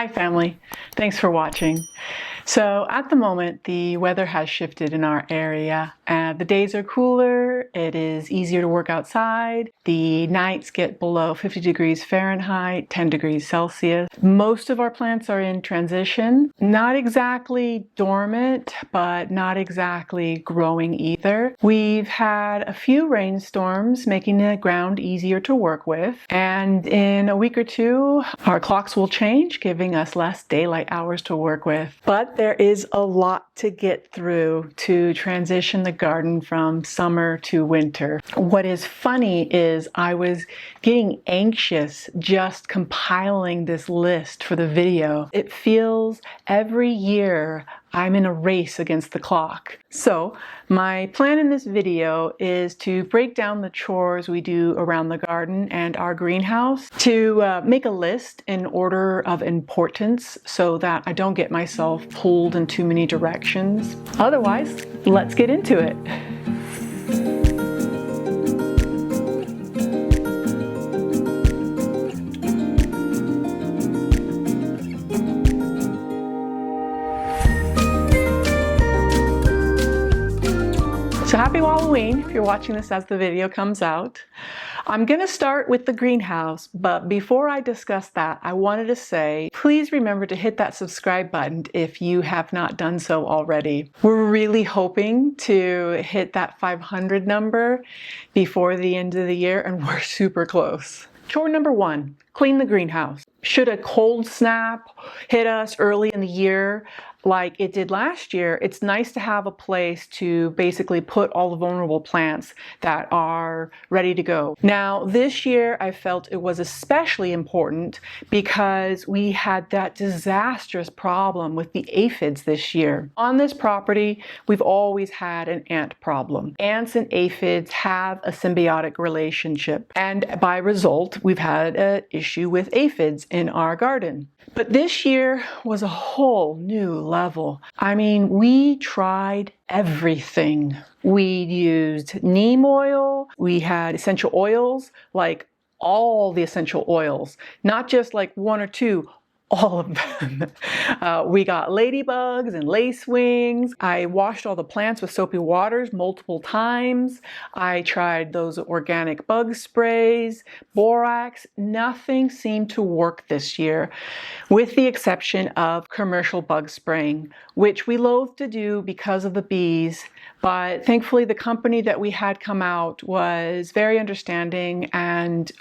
Hi family, thanks for watching. So at the moment the weather has shifted in our area and the days are cooler, it is easier to work outside, the nights get below 50 degrees Fahrenheit, 10 degrees Celsius. Most of our plants are in transition, not exactly dormant, but not exactly growing either. We've had a few rainstorms making the ground easier to work with, and in a week or two our clocks will change, giving us less daylight hours to work with. But there is a lot to get through to transition the garden from summer to winter. What is funny is I was getting anxious just compiling this list for the video. It feels every year I'm in a race against the clock. So my plan in this video is to break down the chores we do around the garden and our greenhouse, to make a list in order of importance so that I don't get myself pulled in too many directions. Otherwise, let's get into it. So happy Halloween if you're watching this as the video comes out. I'm going to start with the greenhouse, but before I discuss that, I wanted to say, please remember to hit that subscribe button if you have not done so already. We're really hoping to hit that 500 number before the end of the year, and we're super close. Chore number one, clean the greenhouse. Should a cold snap hit us early in the year, like it did last year, it's nice to have a place to basically put all the vulnerable plants that are ready to go. Now, this year I felt it was especially important because we had that disastrous problem with the aphids this year. On this property, we've always had an ant problem. Ants and aphids have a symbiotic relationship, and by result, we've had an issue with aphids in our garden. But this year was a whole new level. I mean, we tried everything. We used neem oil, we had essential oils, like all the essential oils, not just like one or two, all of them. We got ladybugs and lacewings. I washed all the plants with soapy waters multiple times. I tried those organic bug sprays, borax. Nothing seemed to work this year, with the exception of commercial bug spraying, which we loathe to do because of the bees. But thankfully, the company that we had come out was very understanding and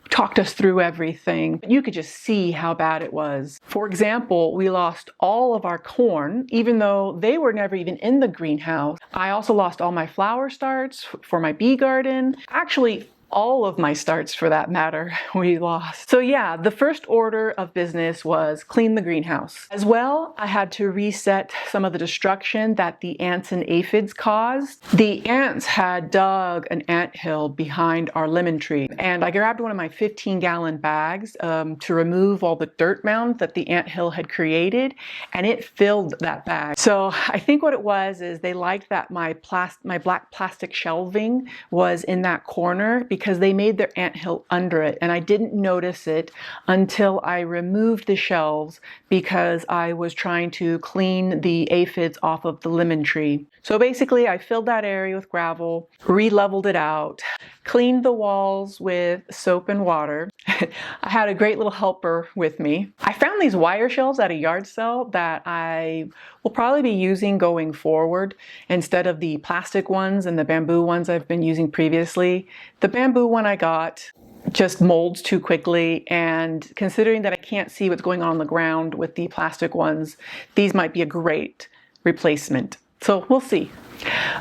talked us through everything. You could just see how bad it was. For example, we lost all of our corn, even though they were never even in the greenhouse. I also lost all my flower starts for my bee garden. Actually, all of my starts for that matter, we lost. So yeah, the first order of business was clean the greenhouse. As well, I had to reset some of the destruction that the ants and aphids caused. The ants had dug an anthill behind our lemon tree, and I grabbed one of my 15-gallon bags to remove all the dirt mounds that the anthill had created, and it filled that bag. So I think what it was is they liked that my black plastic shelving was in that corner, because they made their anthill under it, and I didn't notice it until I removed the shelves because I was trying to clean the aphids off of the lemon tree. So basically I filled that area with gravel, re-leveled it out, cleaned the walls with soap and water. I had a great little helper with me. I found these wire shelves at a yard sale that I will probably be using going forward instead of the plastic ones and the bamboo ones I've been using previously. The bamboo one I got just molds too quickly, and considering that I can't see what's going on the ground with the plastic ones, these might be a great replacement. So we'll see.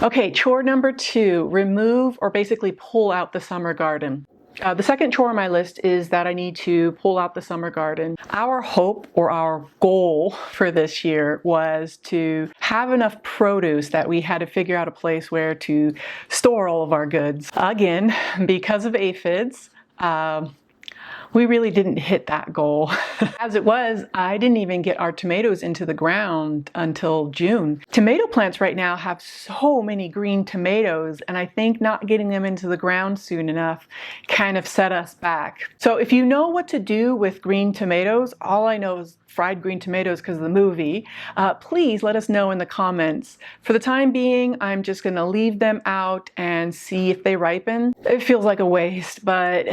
Okay, chore number two, remove or basically pull out the summer garden. The second chore on my list is that I need to pull out the summer garden. Our hope, or our goal for this year, was to have enough produce that we had to figure out a place where to store all of our goods. Again, because of aphids, we really didn't hit that goal. As it was, I didn't even get our tomatoes into the ground until June. Tomato plants right now have so many green tomatoes, and I think not getting them into the ground soon enough kind of set us back. So if you know what to do with green tomatoes, all I know is fried green tomatoes because of the movie, please let us know in the comments. For the time being, I'm just gonna leave them out and see if they ripen. It feels like a waste, but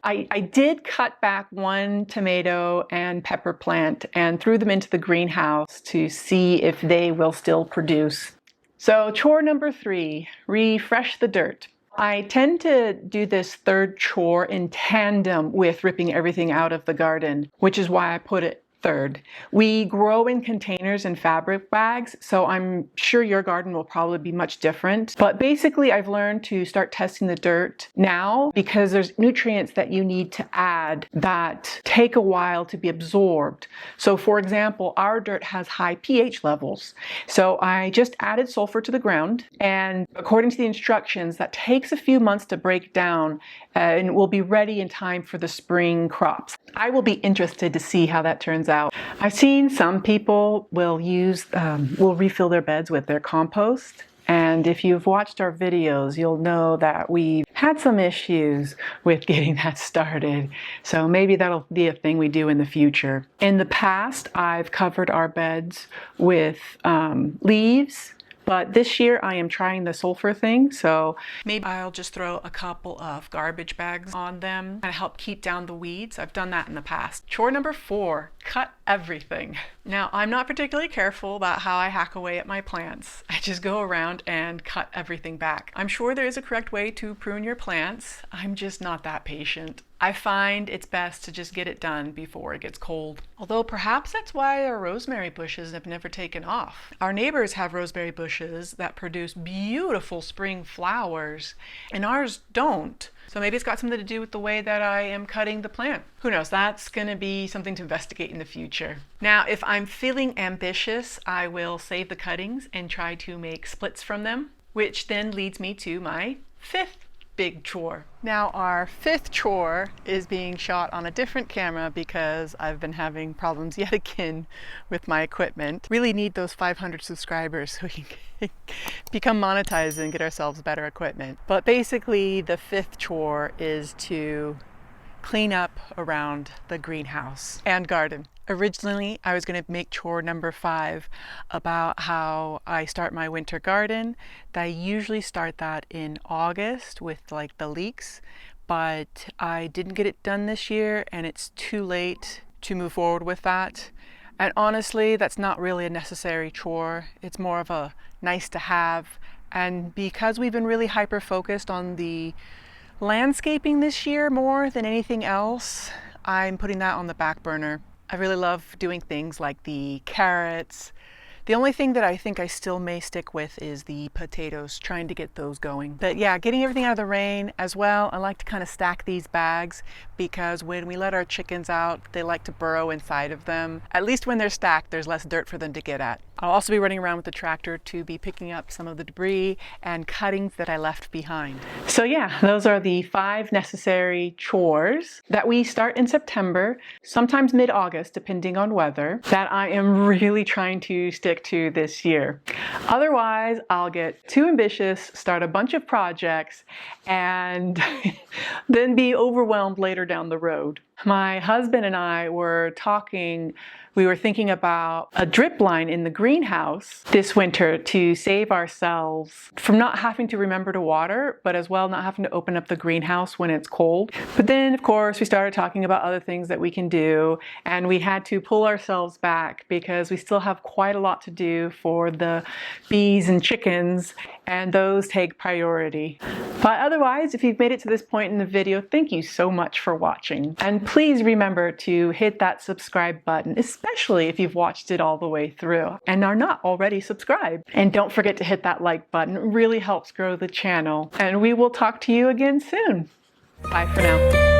I did cut back one tomato and pepper plant and threw them into the greenhouse to see if they will still produce. So chore number 3, refresh the dirt. I tend to do this third chore in tandem with ripping everything out of the garden, which is why I put it third. We grow in containers and fabric bags, so I'm sure your garden will probably be much different. But basically, I've learned to start testing the dirt now because there's nutrients that you need to add that take a while to be absorbed. So for example, our dirt has high pH levels. So I just added sulfur to the ground, and according to the instructions, that takes a few months to break down and will be ready in time for the spring crops. I will be interested to see how that turns out. I've seen some people will refill their beds with their compost. And if you've watched our videos, you'll know that we've had some issues with getting that started. So maybe that'll be a thing we do in the future. In the past, I've covered our beds with leaves. But this year I am trying the sulfur thing, so maybe I'll just throw a couple of garbage bags on them and help keep down the weeds. I've done that in the past. Chore number 4, cut everything. Now, I'm not particularly careful about how I hack away at my plants. I just go around and cut everything back. I'm sure there is a correct way to prune your plants. I'm just not that patient. I find it's best to just get it done before it gets cold. Although perhaps that's why our rosemary bushes have never taken off. Our neighbors have rosemary bushes that produce beautiful spring flowers, and ours don't. So maybe it's got something to do with the way that I am cutting the plant. Who knows? That's going to be something to investigate in the future. Now, if I'm feeling ambitious, I will save the cuttings and try to make splits from them, which then leads me to my 5th big chore. Now our 5th chore is being shot on a different camera because I've been having problems yet again with my equipment. Really need those 500 subscribers so we can become monetized and get ourselves better equipment. But basically the 5th chore is to clean up around the greenhouse and garden. Originally, I was going to make chore number 5 about how I start my winter garden. I usually start that in August with like the leeks, but I didn't get it done this year and it's too late to move forward with that. And honestly, that's not really a necessary chore. It's more of a nice to have. And because we've been really hyper focused on the landscaping this year more than anything else, I'm putting that on the back burner. I really love doing things like the carrots. The only thing that I think I still may stick with is the potatoes, trying to get those going. But yeah, getting everything out of the rain as well. I like to kind of stack these bags because when we let our chickens out, they like to burrow inside of them. At least when they're stacked, there's less dirt for them to get at. I'll also be running around with the tractor to be picking up some of the debris and cuttings that I left behind. So yeah, those are the 5 necessary chores that we start in September, sometimes mid-August, depending on weather, that I am really trying to stick to this year. Otherwise, I'll get too ambitious, start a bunch of projects, and then be overwhelmed later down the road. My husband and I were talking, we were thinking about a drip line in the greenhouse this winter to save ourselves from not having to remember to water, but as well not having to open up the greenhouse when it's cold. But then, of course, we started talking about other things that we can do, and we had to pull ourselves back because we still have quite a lot to do for the bees and chickens, and those take priority. But otherwise, if you've made it to this point in the video, thank you so much for watching. And please remember to hit that subscribe button, especially if you've watched it all the way through and are not already subscribed. And don't forget to hit that like button. It really helps grow the channel. And we will talk to you again soon. Bye for now.